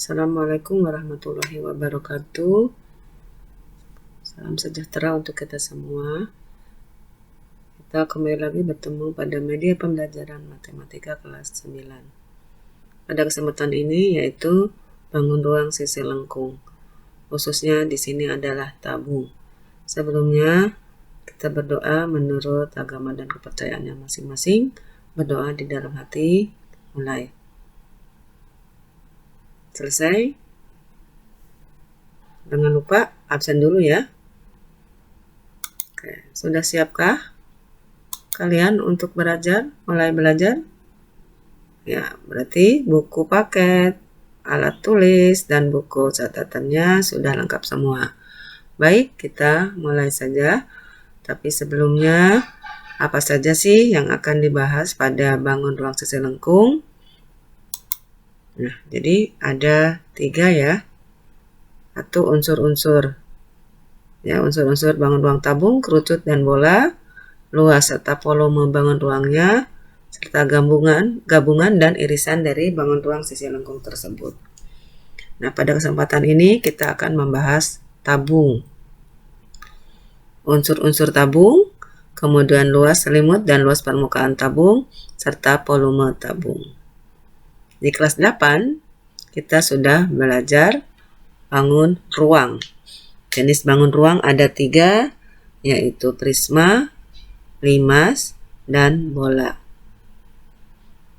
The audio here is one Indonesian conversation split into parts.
Assalamualaikum warahmatullahi wabarakatuh. Salam sejahtera untuk kita semua. Kita kembali lagi bertemu pada media pembelajaran matematika kelas 9. Pada kesempatan ini yaitu bangun ruang sisi lengkung. Khususnya di sini adalah tabung. Sebelumnya kita berdoa menurut agama dan kepercayaannya masing-masing. Berdoa di dalam hati. Mulai. Selesai? Jangan lupa absen dulu ya. Oke, sudah siapkah kalian untuk mulai belajar? Ya, berarti buku paket, alat tulis, dan buku catatannya sudah lengkap semua. Baik, kita mulai saja. Tapi sebelumnya, apa saja sih yang akan dibahas pada bangun ruang sisi lengkung? Nah, jadi ada 3 ya. Satu unsur-unsur. Ya, unsur-unsur bangun ruang tabung, kerucut dan bola, luas serta volume bangun ruangnya, serta gabungan dan irisan dari bangun ruang sisi lengkung tersebut. Nah, pada kesempatan ini kita akan membahas tabung. Unsur-unsur tabung, kemudian luas selimut dan luas permukaan tabung, serta volume tabung. Di kelas 8, kita sudah belajar bangun ruang. Jenis bangun ruang ada 3, yaitu prisma, limas, dan bola.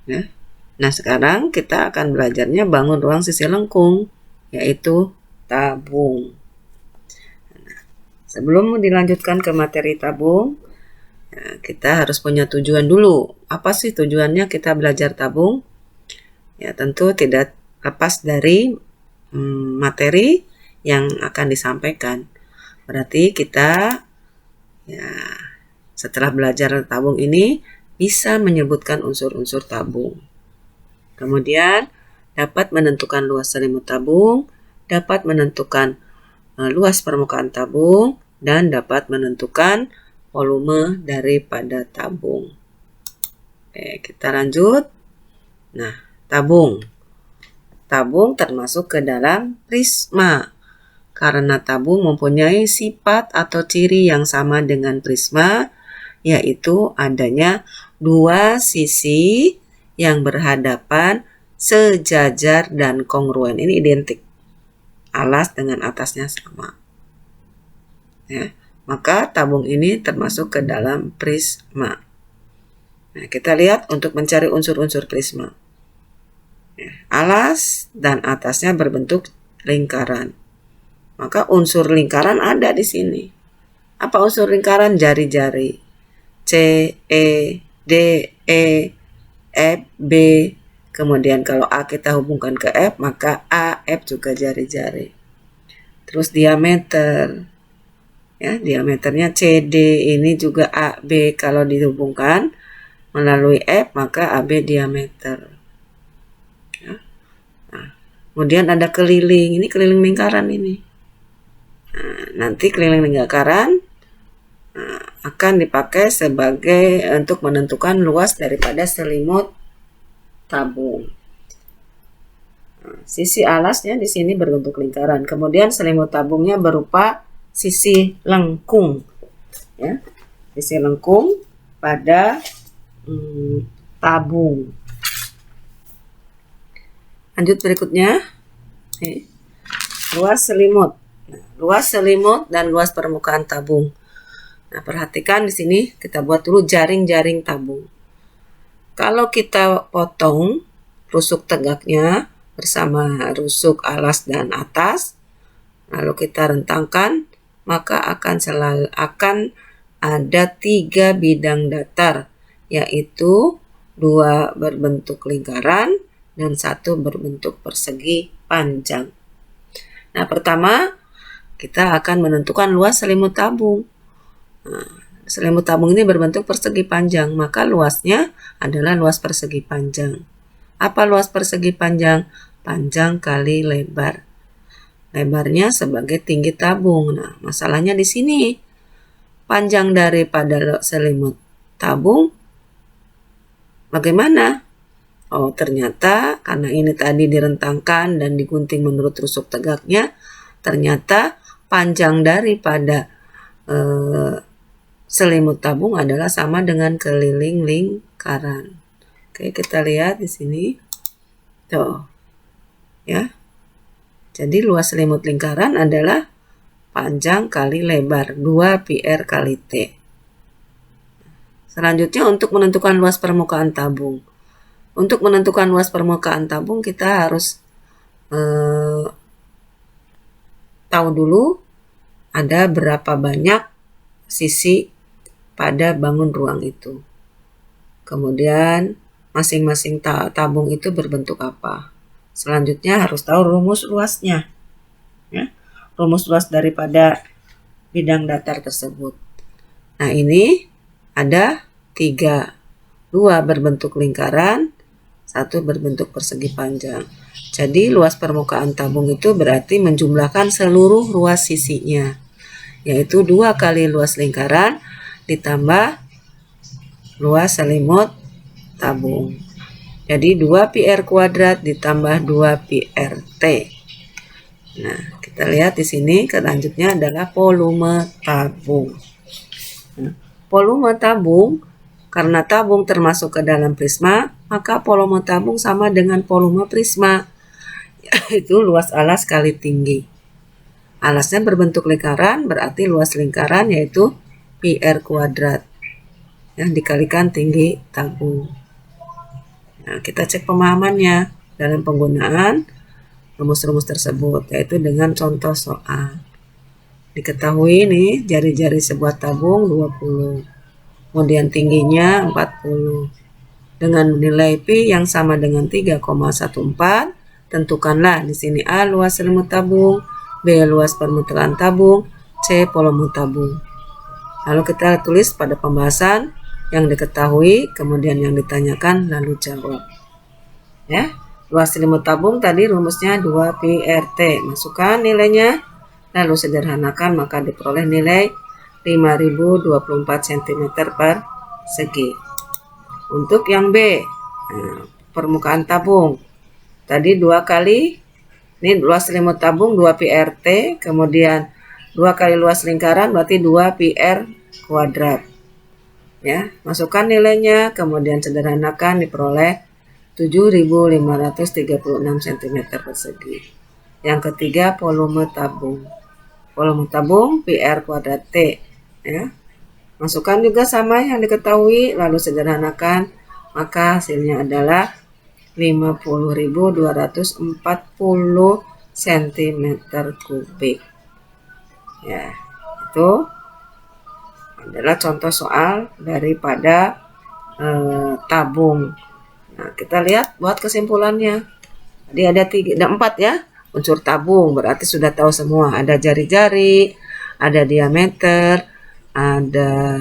Ya. Nah, sekarang kita akan belajarnya bangun ruang sisi lengkung, yaitu tabung. Nah, sebelum dilanjutkan ke materi tabung, kita harus punya tujuan dulu. Apa sih tujuannya kita belajar tabung? Ya, tentu tidak lepas dari materi yang akan disampaikan. Berarti kita setelah belajar tabung ini bisa menyebutkan unsur-unsur tabung. Kemudian dapat menentukan luas selimut tabung, dapat menentukan luas permukaan tabung, dan dapat menentukan volume daripada tabung. Oke, kita lanjut. Nah, tabung. Tabung termasuk ke dalam prisma. Karena tabung mempunyai sifat atau ciri yang sama dengan prisma, yaitu adanya 2 sisi yang berhadapan, sejajar, dan kongruen. Ini identik. Alas dengan atasnya sama. Ya, maka tabung ini termasuk ke dalam prisma. Nah, kita lihat untuk mencari unsur-unsur prisma. Alas dan atasnya berbentuk lingkaran. Maka unsur lingkaran ada di sini. Apa unsur lingkaran? Jari-jari. C, E, D, E, F, B. Kemudian kalau A kita hubungkan ke F, maka A, F juga jari-jari. Terus diameter. Ya, diameternya CD, ini juga AB. Kalau dihubungkan melalui F, maka AB diameter. Kemudian ada keliling, ini keliling lingkaran ini. Nah, nanti keliling lingkaran akan dipakai sebagai untuk menentukan luas daripada selimut tabung. Nah, sisi alasnya di sini berbentuk lingkaran. Kemudian selimut tabungnya berupa sisi lengkung. Ya, sisi lengkung pada tabung. Lanjut berikutnya, luas selimut. Nah, luas selimut dan luas permukaan tabung. Nah, perhatikan di sini kita buat dulu jaring-jaring tabung. Kalau kita potong rusuk tegaknya bersama rusuk alas dan atas, lalu kita rentangkan, maka akan ada 3 bidang datar, yaitu 2 berbentuk lingkaran dan 1 berbentuk persegi panjang. Nah, pertama kita akan menentukan luas selimut tabung. Nah, selimut tabung ini berbentuk persegi panjang, maka luasnya adalah luas persegi panjang. Apa luas persegi panjang? Panjang kali lebar. Lebarnya sebagai tinggi tabung. Nah, masalahnya di sini panjang daripada selimut tabung bagaimana? Oh, ternyata karena ini tadi direntangkan dan digunting menurut rusuk tegaknya, ternyata panjang daripada selimut tabung adalah sama dengan keliling lingkaran. Oke, kita lihat di sini. Tuh. Ya. Jadi luas selimut lingkaran adalah panjang kali lebar 2 pi r kali T. Selanjutnya untuk menentukan luas permukaan tabung. Untuk menentukan luas permukaan tabung kita harus tahu dulu ada berapa banyak sisi pada bangun ruang itu. Kemudian masing-masing tabung itu berbentuk apa. Selanjutnya harus tahu rumus luasnya. Ya, rumus luas daripada bidang datar tersebut. Nah, ini ada 3. 2 berbentuk lingkaran, 1 berbentuk persegi panjang. Jadi luas permukaan tabung itu berarti menjumlahkan seluruh ruas sisinya, yaitu 2 kali luas lingkaran ditambah luas selimut tabung. Jadi 2 pi r kuadrat ditambah 2 pi r T. Nah, kita lihat di sini selanjutnya adalah volume tabung. Nah, volume tabung, karena tabung termasuk ke dalam prisma, maka volume tabung sama dengan volume prisma, yaitu luas alas kali tinggi. Alasnya berbentuk lingkaran, berarti luas lingkaran yaitu pi r kuadrat yang dikalikan tinggi tabung. Nah, kita cek pemahamannya dalam penggunaan rumus-rumus tersebut, yaitu dengan contoh soal. Diketahui nih jari-jari sebuah tabung 20, kemudian tingginya 40. Dengan nilai pi yang sama dengan 3,14, tentukanlah di sini A luas selimut tabung, B luas permukaan tabung, C volume tabung. Lalu kita tulis pada pembahasan yang diketahui, kemudian yang ditanyakan, lalu jawab. Ya, luas selimut tabung tadi rumusnya 2 pi r T. Masukkan nilainya, lalu sederhanakan, maka diperoleh nilai 5024 cm per segi. Untuk yang B, permukaan tabung. Tadi 2 kali, ini luas selimut tabung 2 pi r T, kemudian 2 kali luas lingkaran berarti 2 pi r kuadrat. Ya, masukkan nilainya, kemudian sederhanakan, diperoleh 7536 cm persegi. Yang ketiga, volume tabung. Volume tabung pi r kuadrat T. Ya. Masukkan juga sama yang diketahui, lalu sederhanakan, maka hasilnya adalah 50.240 cm kubik. Ya, itu adalah contoh soal daripada tabung. Nah, kita lihat buat kesimpulannya. Tadi ada 4 ya, unsur tabung, berarti sudah tahu semua. Ada jari-jari, ada diameter, ada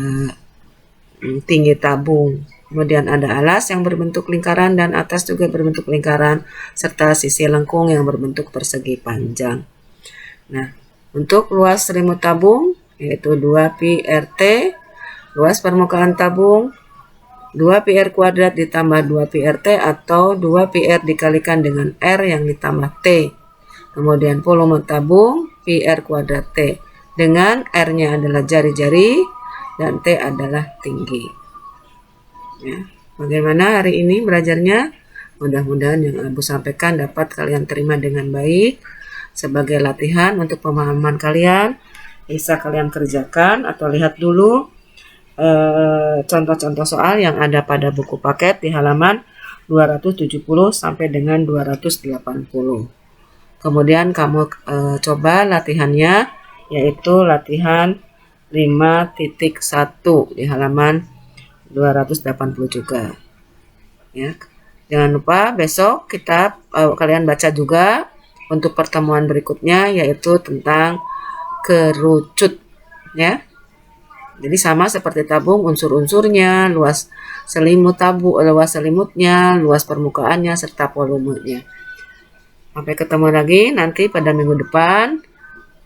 tinggi tabung. Kemudian ada alas yang berbentuk lingkaran dan atas juga berbentuk lingkaran, serta sisi lengkung yang berbentuk persegi panjang. Nah, untuk luas selimut tabung yaitu 2 pi r T, luas permukaan tabung 2 pi r kuadrat ditambah 2 pi r T atau 2 pi r dikalikan dengan R yang ditambah T. Kemudian volume tabung pi r kuadrat T dengan R-nya adalah jari-jari dan T adalah tinggi. Ya, bagaimana hari ini belajarnya? Mudah-mudahan yang Ibu sampaikan dapat kalian terima dengan baik sebagai latihan untuk pemahaman kalian. Bisa kalian kerjakan atau lihat dulu contoh-contoh soal yang ada pada buku paket di halaman 270 sampai dengan 280. Kemudian kamu coba latihannya, yaitu latihan 5.1 di halaman 280 juga. Ya. Jangan lupa besok kita kalian baca juga untuk pertemuan berikutnya, yaitu tentang kerucut, ya. Jadi sama seperti tabung, unsur-unsurnya, luas selimut tabung, luas selimutnya, luas permukaannya, serta volumenya. Sampai ketemu lagi nanti pada minggu depan.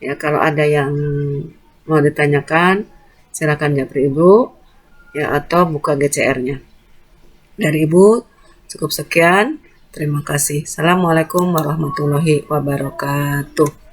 Ya, kalau ada yang mau ditanyakan, silakan japri Ibu, ya, atau buka GCR-nya. Dari Ibu, Cukup sekian. Terima kasih. Assalamualaikum warahmatullahi wabarakatuh.